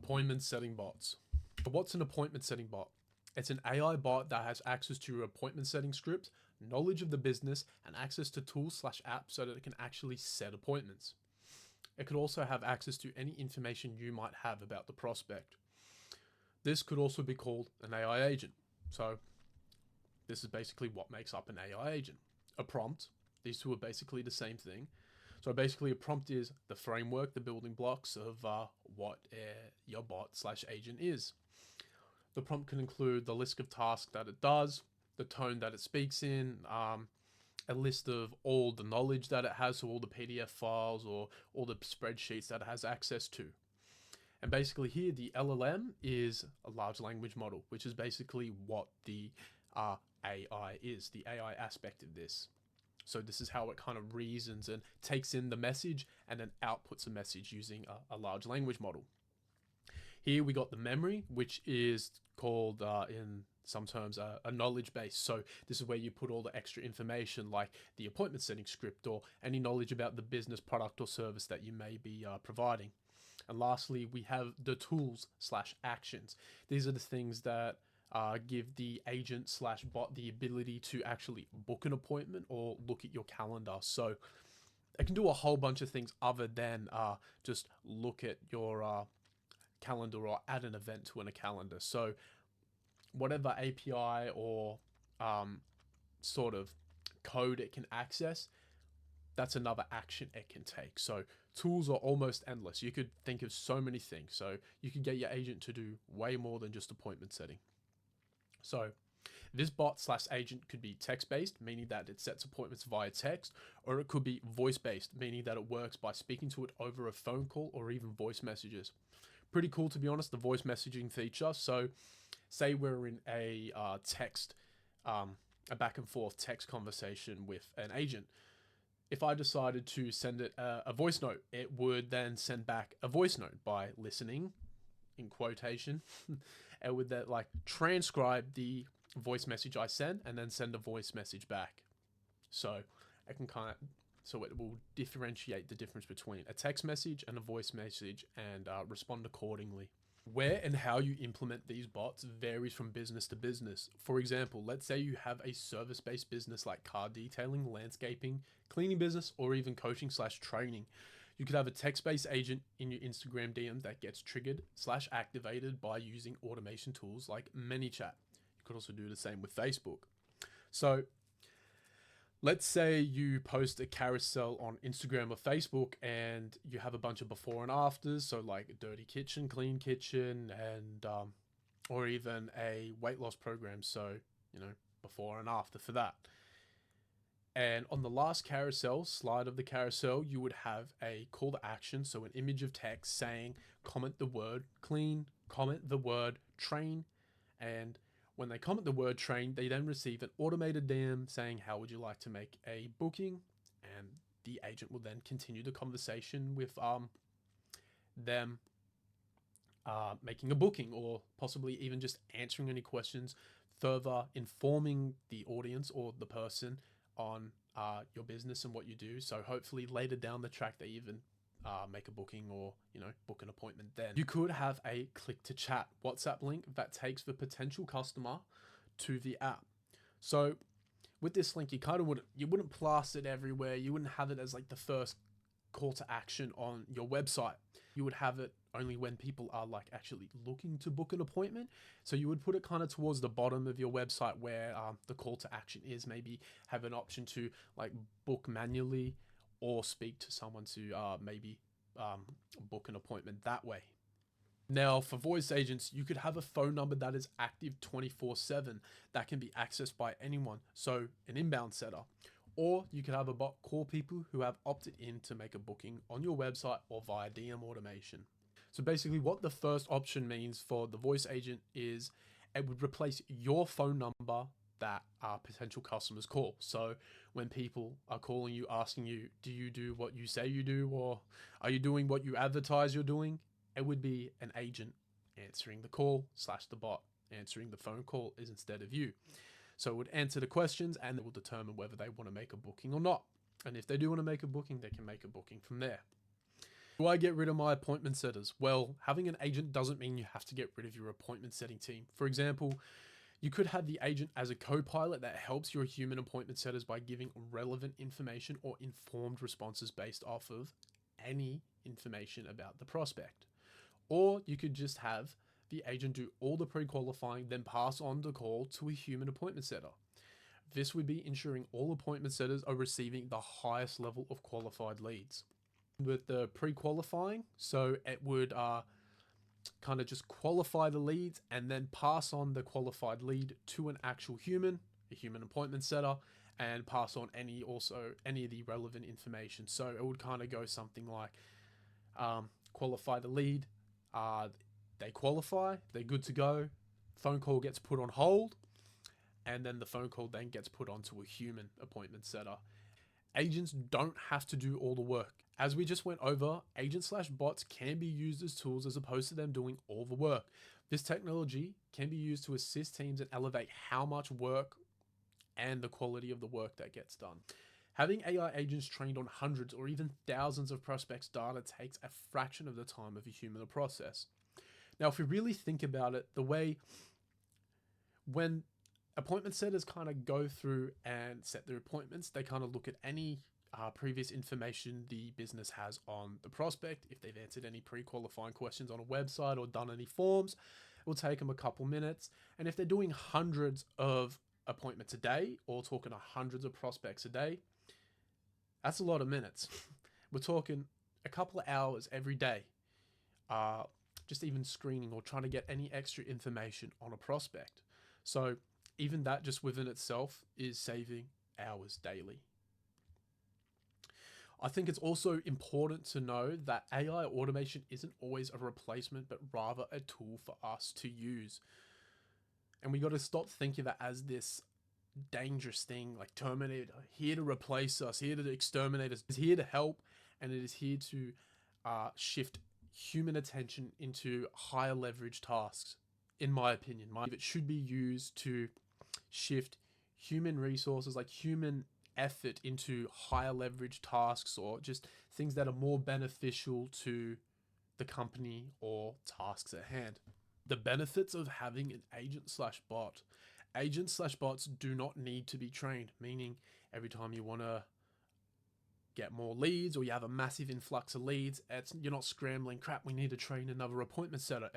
Appointment setting bots. What's an appointment setting bot? It's an AI bot that has access to your appointment setting script, knowledge of the business, and access to tools/apps so that it can actually set appointments. It could also have access to any information you might have about the prospect. This could also be called an AI agent. So this is basically what makes up an AI agent. A prompt. These two are basically the same thing. So basically a prompt is the framework, the building blocks of what your bot/agent is. The prompt can include the list of tasks that it does, the tone that it speaks in, a list of all the knowledge that it has, so all the PDF files or all the spreadsheets that it has access to. And basically here, the LLM is a large language model, which is basically what the AI is, the AI aspect of this. So this is how it kind of reasons and takes in the message and then outputs a message using a large language model. Here we got the memory, which is called in some terms a knowledge base. So this is where you put all the extra information like the appointment setting script or any knowledge about the business, product or service that you may be providing. And lastly, we have the tools/actions. These are the things that give the agent/bot the ability to actually book an appointment or look at your calendar. So it can do a whole bunch of things other than just look at your calendar or add an event to a calendar. So whatever API or sort of code it can access, that's another action it can take. So tools are almost endless. You could think of so many things. So you could get your agent to do way more than just appointment setting. So this bot/agent could be text-based, meaning that it sets appointments via text, or it could be voice-based, meaning that it works by speaking to it over a phone call or even voice messages. Pretty cool, to be honest, the voice messaging feature. So say we're in a text, a back and forth text conversation with an agent. If I decided to send it a voice note, it would then send back a voice note by listening, in quotation. It would then like transcribe the voice message I sent and then send a voice message back. So I can so it will differentiate the difference between a text message and a voice message and respond accordingly. Where and how you implement these bots varies from business to business. For example, let's say you have a service-based business like car detailing, landscaping, cleaning business, or even coaching/training. You could have a text-based agent in your Instagram DM that gets triggered/activated by using automation tools like ManyChat. You could also do the same with Facebook. So let's say you post a carousel on Instagram or Facebook and you have a bunch of before and afters. So like a dirty kitchen, clean kitchen, and or even a weight loss program. So, before and after for that. And on the last carousel, slide of the carousel, you would have a call to action. So an image of text saying, comment the word clean, comment the word train. And when they comment the word train, they then receive an automated DM saying, how would you like to make a booking? And the agent will then continue the conversation with them making a booking, or possibly even just answering any questions, further informing the audience or the person on your business and what you do. So hopefully later down the track, they even make a booking or, book an appointment then. You could have a click to chat WhatsApp link that takes the potential customer to the app. So with this link, you wouldn't plaster it everywhere. You wouldn't have it as like the first call to action on your website. You would have it only when people are like actually looking to book an appointment. So you would put it kind of towards the bottom of your website where the call to action is. Maybe have an option to like book manually or speak to someone to maybe book an appointment that way. Now for voice agents, you could have a phone number that is active 24/7 that can be accessed by anyone. So an inbound setter. Or you could have a bot call people who have opted in to make a booking on your website or via DM automation. So basically what the first option means for the voice agent is it would replace your phone number that potential customers call. So when people are calling you, asking you, do you do what you say you do, or are you doing what you advertise you're doing? It would be an agent answering the call/the bot answering the phone call is instead of you. So it would answer the questions and it will determine whether they want to make a booking or not. And if they do want to make a booking, they can make a booking from there. Do I get rid of my appointment setters? Well, having an agent doesn't mean you have to get rid of your appointment setting team. For example, you could have the agent as a co-pilot that helps your human appointment setters by giving relevant information or informed responses based off of any information about the prospect. Or you could just have the agent do all the pre-qualifying, then pass on the call to a human appointment setter. This would be ensuring all appointment setters are receiving the highest level of qualified leads. With the pre-qualifying, so it would kind of just qualify the leads and then pass on the qualified lead to an actual human, a human appointment setter, and pass on any of the relevant information. So it would kind of go something like qualify the lead, they qualify, they're good to go, phone call gets put on hold, and then the phone call then gets put onto a human appointment setter. Agents don't have to do all the work. As we just went over, agent/bots can be used as tools as opposed to them doing all the work. This technology can be used to assist teams and elevate how much work and the quality of the work that gets done. Having AI agents trained on hundreds or even thousands of prospects' data takes a fraction of the time of a human to process. Now, if we really think about it, the way when appointment setters kind of go through and set their appointments, they kind of look at any previous information the business has on the prospect. If they've answered any pre-qualifying questions on a website or done any forms, it will take them a couple minutes. And if they're doing hundreds of appointments a day or talking to hundreds of prospects a day, that's a lot of minutes. We're talking a couple of hours every day, just even screening or trying to get any extra information on a prospect. So even that just within itself is saving hours daily. I think it's also important to know that AI automation isn't always a replacement, but rather a tool for us to use. And we got to stop thinking of it as this dangerous thing like Terminator, here to replace us, here to exterminate us. It's here to help, and it is here to shift human attention into higher leverage tasks. In my opinion, it should be used to shift human resources, like human effort, into higher leverage tasks or just things that are more beneficial to the company or tasks at hand. The benefits of having an agent/bot. Agents/bots do not need to be trained, meaning every time you want to get more leads or you have a massive influx of leads, you're not scrambling, crap, we need to train another appointment setter.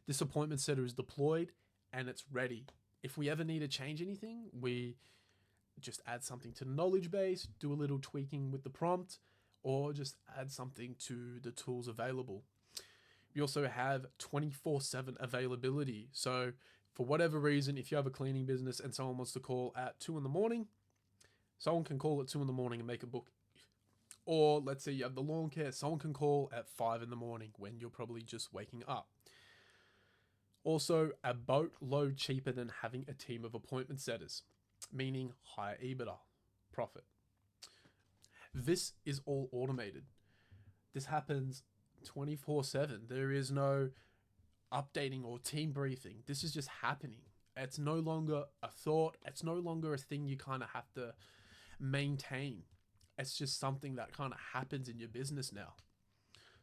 This appointment setter is deployed and it's ready. If we ever need to change anything, we just add something to the knowledge base, do a little tweaking with the prompt, or just add something to the tools available. We also have 24/7 availability. So for whatever reason, if you have a cleaning business and someone wants to call at 2 in the morning, someone can call at 2 in the morning and make a book. Or let's say you have the lawn care, someone can call at 5 in the morning when you're probably just waking up. Also, a boatload cheaper than having a team of appointment setters, meaning higher EBITDA, profit. This is all automated. This happens 24/7. There is no updating or team briefing. This is just happening. It's no longer a thought. It's no longer a thing you kind of have to maintain. It's just something that kind of happens in your business now.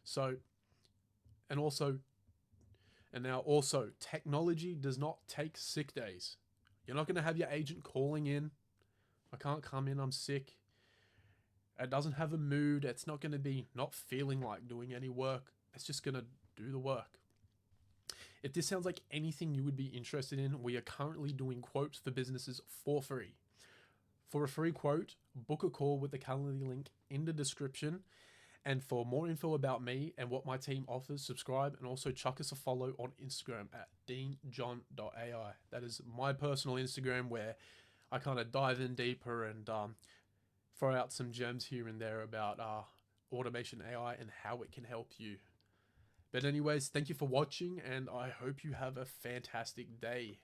So, and now also, technology does not take sick days. You're not going to have your agent calling in, I can't come in, I'm sick. It doesn't have a mood. It's not going to be not feeling like doing any work. It's just going to do the work. If this sounds like anything you would be interested in, we are currently doing quotes for businesses for free. For a free quote, book a call with the Calendly link in the description. And for more info about me and what my team offers, subscribe and also chuck us a follow on Instagram at deanjohn.ai. That is my personal Instagram where I kind of dive in deeper and throw out some gems here and there about automation AI and how it can help you. But anyways, thank you for watching and I hope you have a fantastic day.